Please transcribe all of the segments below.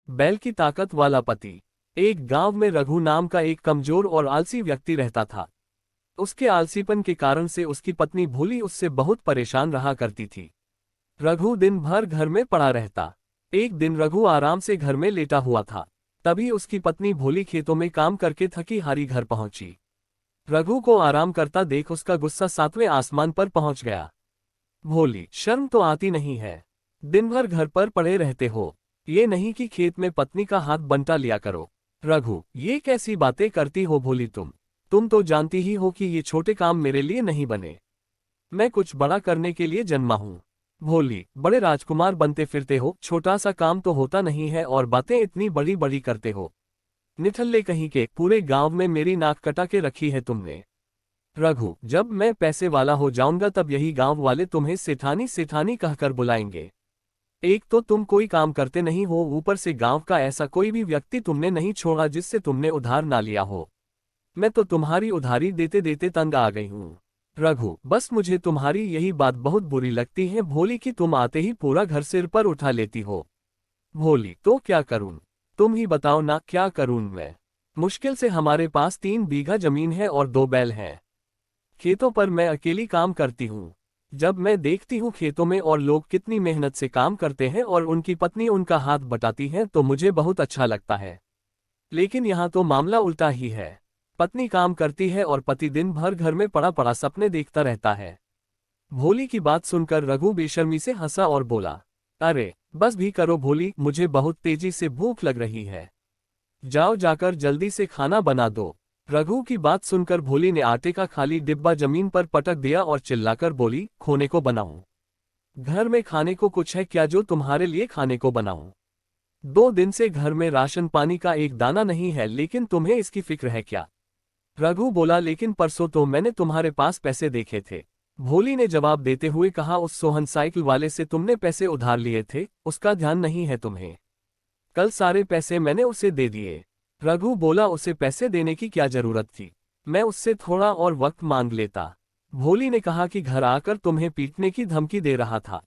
बैल की ताकत वाला पति। एक गांव में रघु नाम का एक कमजोर और आलसी व्यक्ति रहता था। उसके आलसीपन के कारण से उसकी पत्नी भोली उससे बहुत परेशान रहा करती थी। रघु दिन भर घर में पड़ा रहता। एक दिन रघु आराम से घर में लेटा हुआ था। तभी उसकी पत्नी भोली खेतों में काम करके थकी हारी घर पहुंची। रघु को आराम करता देख उसका गुस्सा सातवें आसमान पर पहुंच गया। भोली, शर्म तो आती नहीं है। दिन भर घर पर पड़े रहते हो। ये नहीं कि खेत में पत्नी का हाथ बंटा लिया करो। रघु, ये कैसी बातें करती हो भोली तुम तो जानती ही हो कि ये छोटे काम मेरे लिए नहीं बने। मैं कुछ बड़ा करने के लिए जन्मा हूँ। भोली, बड़े राजकुमार बनते फिरते हो, छोटा सा काम तो होता नहीं है और बातें इतनी बड़ी बड़ी करते हो। निठल्ले कहीं के, पूरे गांव में मेरी नाक कटा के रखी है तुमने। रघु, जब मैं पैसे वाला हो जाऊंगा तब यही गांव वाले तुम्हें सेठानी सेठानी कहकर बुलाएंगे। एक तो तुम कोई काम करते नहीं हो, ऊपर से गांव का ऐसा कोई भी व्यक्ति तुमने नहीं छोड़ा जिससे तुमने उधार ना लिया हो। मैं तो तुम्हारी उधारी देते देते तंग आ गई हूँ। रघु, बस मुझे तुम्हारी यही बात बहुत बुरी लगती है भोली कि तुम आते ही पूरा घर सिर पर उठा लेती हो। भोली, तो क्या करूं? तुम ही बताओ ना, क्या करूं मैं? मुश्किल से हमारे पास 3 बीघा जमीन है और 2 बैल हैं। खेतों पर मैं अकेली काम करती हूँ। जब मैं देखती हूँ खेतों में और लोग कितनी मेहनत से काम करते हैं और उनकी पत्नी उनका हाथ बटाती है तो मुझे बहुत अच्छा लगता है। लेकिन यहाँ तो मामला उल्टा ही है। पत्नी काम करती है और पति दिन भर घर में पड़ा पड़ा सपने देखता रहता है। भोली की बात सुनकर रघु बेशर्मी से हंसा और बोला, अरे बस भी करो भोली, मुझे बहुत तेजी से भूख लग रही है। जाओ जाकर जल्दी से खाना बना दो। रघु की बात सुनकर भोली ने आटे का खाली डिब्बा जमीन पर पटक दिया और चिल्लाकर बोली, खोने को बनाऊं? घर में खाने को कुछ है क्या जो तुम्हारे लिए खाने को बनाऊं? 2 दिन से घर में राशन पानी का एक दाना नहीं है, लेकिन तुम्हें इसकी फिक्र है क्या? रघु बोला, लेकिन परसों तो मैंने तुम्हारे पास पैसे देखे थे। भोली ने जवाब देते हुए कहा, उस सोहन साइकिल वाले से तुमने पैसे उधार लिए थे, उसका ध्यान नहीं है तुम्हें? कल सारे पैसे मैंने उसे दे दिए। रघु बोला, उसे पैसे देने की क्या जरूरत थी? मैं उससे थोड़ा और वक्त मांग लेता। भोली ने कहा कि घर आकर तुम्हें पीटने की धमकी दे रहा था।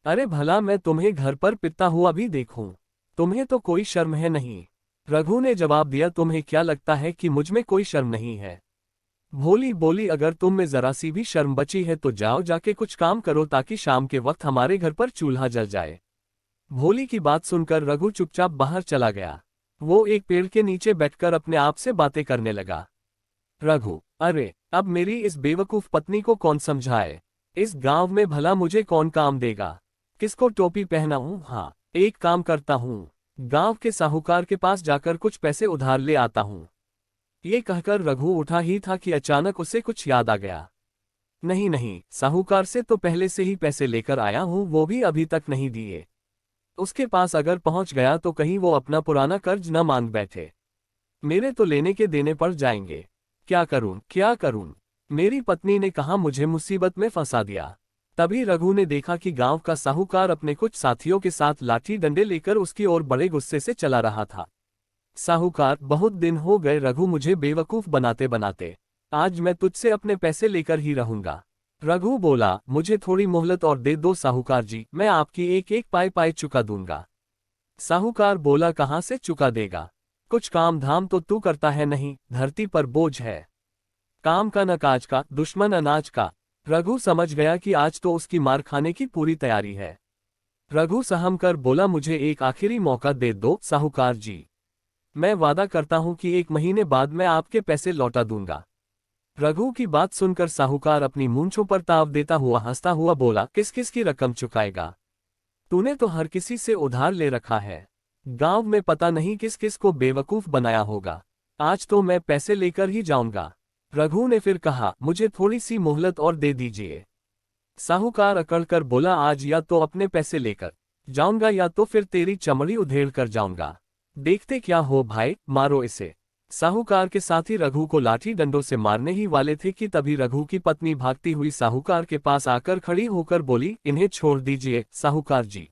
अरे भला मैं तुम्हें घर पर पिटता हुआ भी देखूं? तुम्हें तो कोई शर्म है नहीं। रघु ने जवाब दिया, तुम्हें क्या लगता है कि मुझमें कोई शर्म नहीं है? भोली बोली, अगर तुम में जरा सी भी शर्म बची है तो जाओ जाके कुछ काम करो ताकि शाम के वक्त हमारे घर पर चूल्हा जल जाए। भोली की बात सुनकर रघु चुपचाप बाहर चला गया। वो एक पेड़ के नीचे बैठकर अपने आप से बातें करने लगा। रघु, अरे अब मेरी इस बेवकूफ पत्नी को कौन समझाए? इस गांव में भला मुझे कौन काम देगा? किसको टोपी पहनाऊं? हाँ, एक काम करता हूँ, गांव के साहूकार के पास जाकर कुछ पैसे उधार ले आता हूँ। ये कहकर रघु उठा ही था कि अचानक उसे कुछ याद आ गया। नहीं नहीं, साहूकार से तो पहले से ही पैसे लेकर आया हूँ, वो भी अभी तक नहीं दिए। उसके पास अगर पहुंच गया तो कहीं वो अपना पुराना कर्ज न मांग बैठे। मेरे तो लेने के देने पड़ जाएंगे। क्या करूं क्या करूं? मेरी पत्नी ने कहा मुझे मुसीबत में फंसा दिया। तभी रघु ने देखा कि गांव का साहूकार अपने कुछ साथियों के साथ लाठी डंडे लेकर उसकी ओर बड़े गुस्से से चला रहा था। साहूकार, बहुत दिन हो गए रघु मुझे बेवकूफ बनाते बनाते। आज मैं तुझसे अपने पैसे लेकर ही रहूंगा। रघु बोला, मुझे थोड़ी मोहलत और दे दो साहूकार जी, मैं आपकी एक एक पाई पाई चुका दूंगा। साहूकार बोला, कहाँ से चुका देगा? कुछ काम धाम तो तू करता है नहीं, धरती पर बोझ है। काम का न काज का, दुश्मन अनाज का। रघु समझ गया कि आज तो उसकी मार खाने की पूरी तैयारी है। रघु सहम कर बोला, मुझे एक आखिरी मौका दे दो साहूकार जी। मैं वादा करता हूं कि 1 महीने बाद मैं आपके पैसे लौटा दूंगा। रघु की बात सुनकर साहूकार अपनी मूंछों पर ताव देता हुआ हंसता हुआ बोला, किस किस की रकम चुकाएगा? तूने तो हर किसी से उधार ले रखा है। गांव में पता नहीं किस किस को बेवकूफ बनाया होगा। आज तो मैं पैसे लेकर ही जाऊंगा। रघु ने फिर कहा, मुझे थोड़ी सी मोहलत और दे दीजिए। साहूकार अकड़ कर बोला, आज या तो अपने पैसे लेकर जाऊंगा या तो फिर तेरी चमड़ी उधेड़ कर जाऊंगा। देखते क्या हो भाई, मारो इसे। साहूकार के साथी रघु को लाठी डंडों से मारने ही वाले थे कि तभी रघु की पत्नी भागती हुई साहूकार के पास आकर खड़ी होकर बोली, इन्हें छोड़ दीजिए साहूकार जी।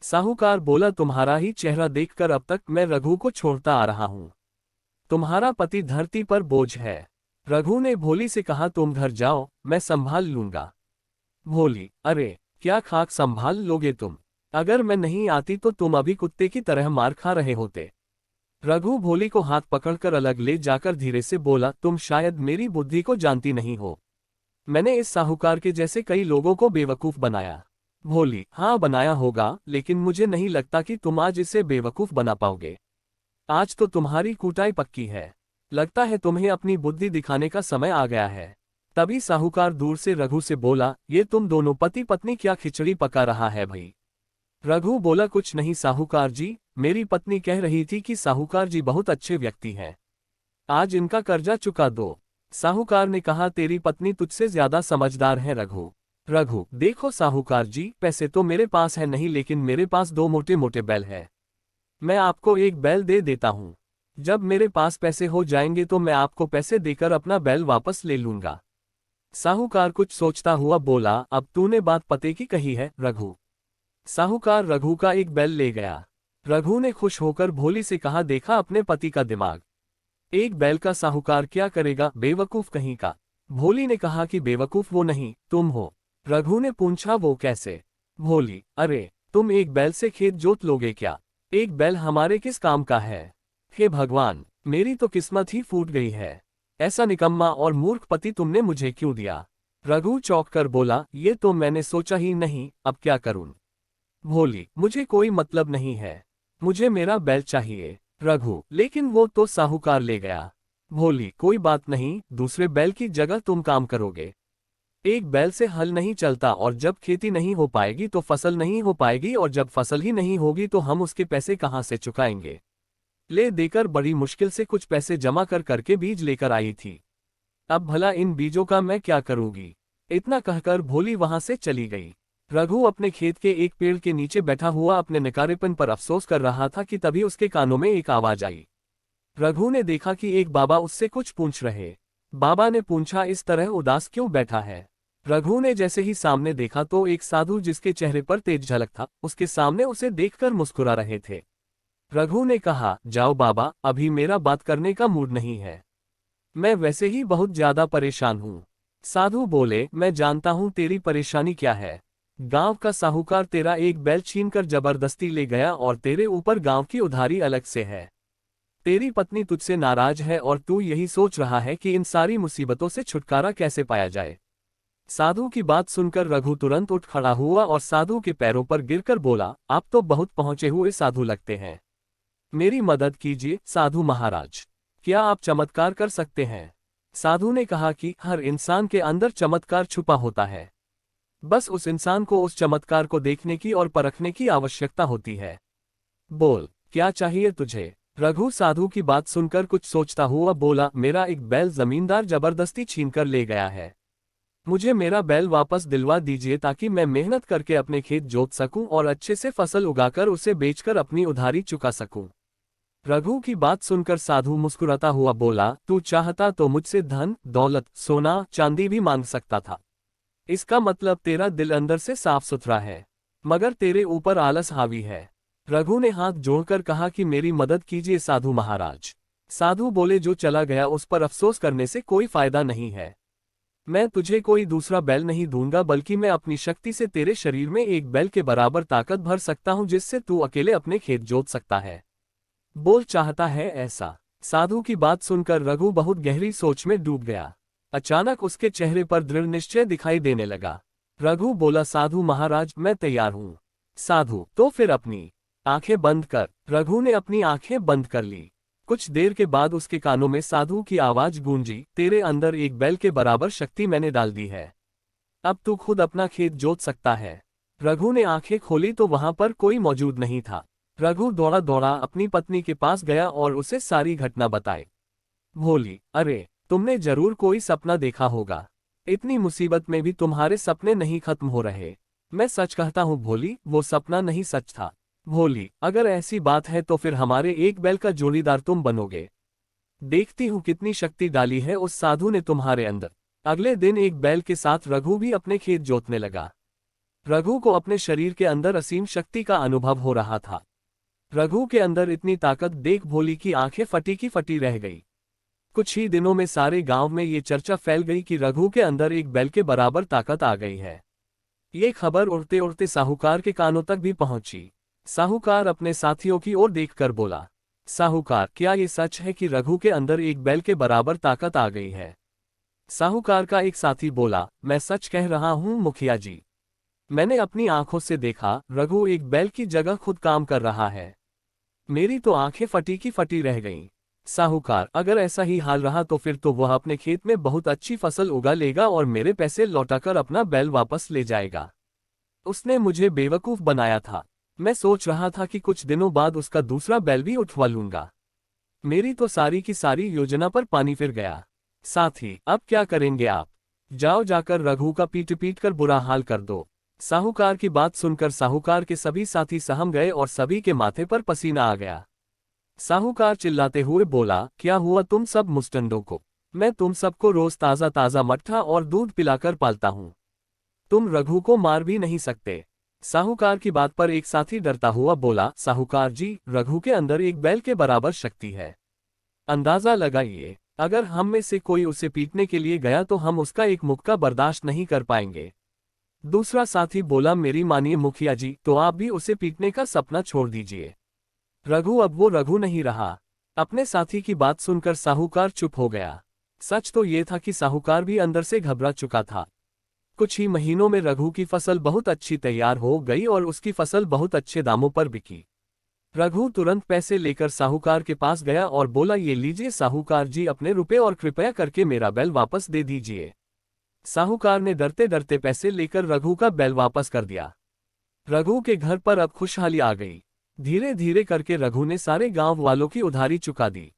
साहूकार बोला, तुम्हारा ही चेहरा देखकर अब तक मैं रघु को छोड़ता आ रहा हूं। तुम्हारा पति धरती पर बोझ है। रघु ने भोली से कहा, तुम घर जाओ, मैं संभाल लूंगा। भोली, अरे क्या खाक संभाल लोगे तुम? अगर मैं नहीं आती तो तुम अभी कुत्ते की तरह मार खा रहे होते। रघु भोली को हाथ पकड़कर अलग ले जाकर धीरे से बोला, तुम शायद मेरी बुद्धि को जानती नहीं हो। मैंने इस साहूकार के जैसे कई लोगों को बेवकूफ बनाया। भोली, हाँ बनाया होगा, लेकिन मुझे नहीं लगता कि तुम आज इसे बेवकूफ बना पाओगे। आज तो तुम्हारी कुटाई पक्की है। लगता है तुम्हें अपनी बुद्धि दिखाने का समय आ गया है। तभी साहूकार दूर से रघु से बोला, ये तुम दोनों पति पत्नी क्या खिचड़ी पका रहा है भाई। रघु बोला, कुछ नहीं साहूकार जी, मेरी पत्नी कह रही थी कि साहूकार जी बहुत अच्छे व्यक्ति हैं, आज इनका कर्जा चुका दो। साहूकार ने कहा, तेरी पत्नी तुझसे ज्यादा समझदार है रघु। रघु, देखो साहूकार जी, पैसे तो मेरे पास है नहीं, लेकिन मेरे पास 2 मोटे मोटे बैल है। मैं आपको एक बैल दे देता हूँ। जब मेरे पास पैसे हो जाएंगे तो मैं आपको पैसे देकर अपना बैल वापस ले लूंगा। साहूकार कुछ सोचता हुआ बोला, अब तूने बात पते की कही है रघु। साहूकार रघु का एक बैल ले गया। रघु ने खुश होकर भोली से कहा, देखा अपने पति का दिमाग, एक बैल का साहूकार क्या करेगा, बेवकूफ कहीं का। भोली ने कहा कि बेवकूफ वो नहीं, तुम हो। रघु ने पूछा, वो कैसे। भोली, अरे तुम एक बैल से खेत जोत लोगे क्या, एक बैल हमारे किस काम का है। हे भगवान, मेरी तो किस्मत ही फूट गई है। ऐसा निकम्मा और मूर्ख पति तुमने मुझे क्यों दिया। रघु चौंक कर बोला, ये तो मैंने सोचा ही नहीं, अब क्या करूं। भोली, मुझे कोई मतलब नहीं है, मुझे मेरा बैल चाहिए। रघु, लेकिन वो तो साहूकार ले गया। भोली, कोई बात नहीं, दूसरे बैल की जगह तुम काम करोगे। एक बैल से हल नहीं चलता, और जब खेती नहीं हो पाएगी तो फसल नहीं हो पाएगी, और जब फसल ही नहीं होगी तो हम उसके पैसे कहाँ से चुकाएंगे। ले देकर बड़ी मुश्किल से कुछ पैसे जमा कर करके बीज लेकर आई थी। अब भला इन बीजों का मैं क्या करूंगी। इतना कहकर भोली वहां से चली गई। रघु अपने खेत के एक पेड़ के नीचे बैठा हुआ अपने नकारेपन पर अफसोस कर रहा था कि तभी उसके कानों में एक आवाज आई। रघु ने देखा कि एक बाबा उससे कुछ पूछ रहे। बाबा ने पूछा, इस तरह उदास क्यों बैठा है। रघु ने जैसे ही सामने देखा तो एक साधु जिसके चेहरे पर तेज झलक था, उसके सामने उसे देखकर मुस्कुरा रहे थे। रघु ने कहा, जाओ बाबा, अभी मेरा बात करने का मूड नहीं है, मैं वैसे ही बहुत ज्यादा परेशान हूँ। साधु बोले, मैं जानता हूँ तेरी परेशानी क्या है। गांव का साहूकार तेरा एक बैल छीनकर जबरदस्ती ले गया और तेरे ऊपर गांव की उधारी अलग से है। तेरी पत्नी तुझसे नाराज है और तू यही सोच रहा है कि इन सारी मुसीबतों से छुटकारा कैसे पाया जाए। साधु की बात सुनकर रघु तुरंत उठ खड़ा हुआ और साधु के पैरों पर गिरकर बोला, आप तो बहुत पहुंचे हुए साधु लगते हैं, मेरी मदद कीजिए साधु महाराज, क्या आप चमत्कार कर सकते हैं। साधु ने कहा कि हर इंसान के अंदर चमत्कार छुपा होता है, बस उस इंसान को उस चमत्कार को देखने की और परखने की आवश्यकता होती है। बोल, क्या चाहिए तुझे। रघु साधु की बात सुनकर कुछ सोचता हुआ बोला, मेरा एक बैल जमींदार जबरदस्ती छीनकर ले गया है, मुझे मेरा बैल वापस दिलवा दीजिए ताकि मैं मेहनत करके अपने खेत जोत सकूं और अच्छे से फसल उगाकर उसे बेचकर अपनी उधारी चुका सकूं। रघु की बात सुनकर साधु मुस्कुराता हुआ बोला, तू चाहता तो मुझसे धन दौलत सोना चांदी भी मांग सकता था, इसका मतलब तेरा दिल अंदर से साफ सुथरा है, मगर तेरे ऊपर आलस हावी है। रघु ने हाथ जोड़कर कहा कि मेरी मदद कीजिए साधु महाराज। साधु बोले, जो चला गया उस पर अफसोस करने से कोई फायदा नहीं है। मैं तुझे कोई दूसरा बैल नहीं दूंगा, बल्कि मैं अपनी शक्ति से तेरे शरीर में एक बैल के बराबर ताकत भर सकता हूं, जिससे तू अकेले अपने खेत जोत सकता है। बोल, चाहता है ऐसा। साधु की बात सुनकर रघु बहुत गहरी सोच में डूब गया। अचानक उसके चेहरे पर दृढ़ निश्चय दिखाई देने लगा। रघु बोला, साधु महाराज, मैं तैयार हूँ। साधु, तो फिर अपनी आंखें बंद कर। रघु ने अपनी आंखें बंद कर ली। कुछ देर के बाद उसके कानों में साधु की आवाज गूंजी, तेरे अंदर एक बैल के बराबर शक्ति मैंने डाल दी है, अब तू खुद अपना खेत जोत सकता है। रघु ने आंखें खोली तो वहां पर कोई मौजूद नहीं था। रघु दौड़ा दौड़ा अपनी पत्नी के पास गया और उसे सारी घटना बताई। भोली, अरे तुमने जरूर कोई सपना देखा होगा, इतनी मुसीबत में भी तुम्हारे सपने नहीं खत्म हो रहे। मैं सच कहता हूँ भोली, वो सपना नहीं सच था। भोली, अगर ऐसी बात है तो फिर हमारे एक बैल का जोड़ीदार तुम बनोगे। देखती हूँ कितनी शक्ति डाली है उस साधु ने तुम्हारे अंदर। अगले दिन एक बैल के साथ रघु भी अपने खेत जोतने लगा। रघु को अपने शरीर के अंदर असीम शक्ति का अनुभव हो रहा था। रघु के अंदर इतनी ताकत देख भोली की आंखें फटी की फटी रह गई। कुछ ही दिनों में सारे गांव में ये चर्चा फैल गई कि रघु के अंदर एक बैल के बराबर ताकत आ गई है। ये खबर उड़ते उड़ते साहूकार के कानों तक भी पहुंची। साहूकार अपने साथियों की ओर देखकर बोला, साहूकार, क्या ये सच है कि रघु के अंदर एक बैल के बराबर ताकत आ गई है? साहूकार का एक साथी बोला, मैं सच कह रहा हूं मुखिया जी। मैंने अपनी आंखों से देखा, रघु एक बैल की जगह खुद काम कर रहा है। मेरी तो आंखें फटी की फटी रह गईं। साहूकार, अगर ऐसा ही हाल रहा तो फिर तो वह अपने खेत में बहुत अच्छी फसल उगा लेगा और मेरे पैसे लौटाकर अपना बैल वापस ले जाएगा। उसने मुझे बेवकूफ बनाया था। मैं सोच रहा था कि कुछ दिनों बाद उसका दूसरा बैल भी उठवा लूंगा। मेरी तो सारी की सारी योजना पर पानी फिर गया। साथी, अब क्या करेंगे आप? जाओ, जाकर रघु का पीट पीट कर बुरा हाल कर दो। साहूकार की बात सुनकर साहूकार के सभी साथी सहम गए और सभी के माथे पर पसीना आ गया। साहूकार चिल्लाते हुए बोला, क्या हुआ तुम सब मुस्टंडों को? मैं तुम सबको रोज ताजा ताजा मट्ठा और दूध पिलाकर पालता हूं। तुम रघु को मार भी नहीं सकते। साहूकार की बात पर एक साथी डरता हुआ बोला, साहूकार जी, रघु के अंदर एक बैल के बराबर शक्ति है। अंदाजा लगाइए, अगर हम में से कोई उसे पीटने के लिए गया तो हम उसका एक मुक्का बर्दाश्त नहीं कर पाएंगे। दूसरा साथी बोला, मेरी मानिए मुखिया जी, तो आप भी उसे पीटने का सपना छोड़ दीजिए। रघु अब वो रघु नहीं रहा। अपने साथी की बात सुनकर साहूकार चुप हो गया। सच तो ये था कि साहूकार भी अंदर से घबरा चुका था। कुछ ही महीनों में रघु की फसल बहुत अच्छी तैयार हो गई और उसकी फसल बहुत अच्छे दामों पर बिकी। रघु तुरंत पैसे लेकर साहूकार के पास गया और बोला, ये लीजिए साहूकार जी अपने रुपए और कृपया करके मेरा बैल वापस दे दीजिए। साहूकार ने डरते डरते पैसे लेकर रघु का बैल वापस कर दिया। रघु के घर पर अब खुशहाली आ गई। धीरे धीरे करके रघु ने सारे गांव वालों की उधारी चुका दी।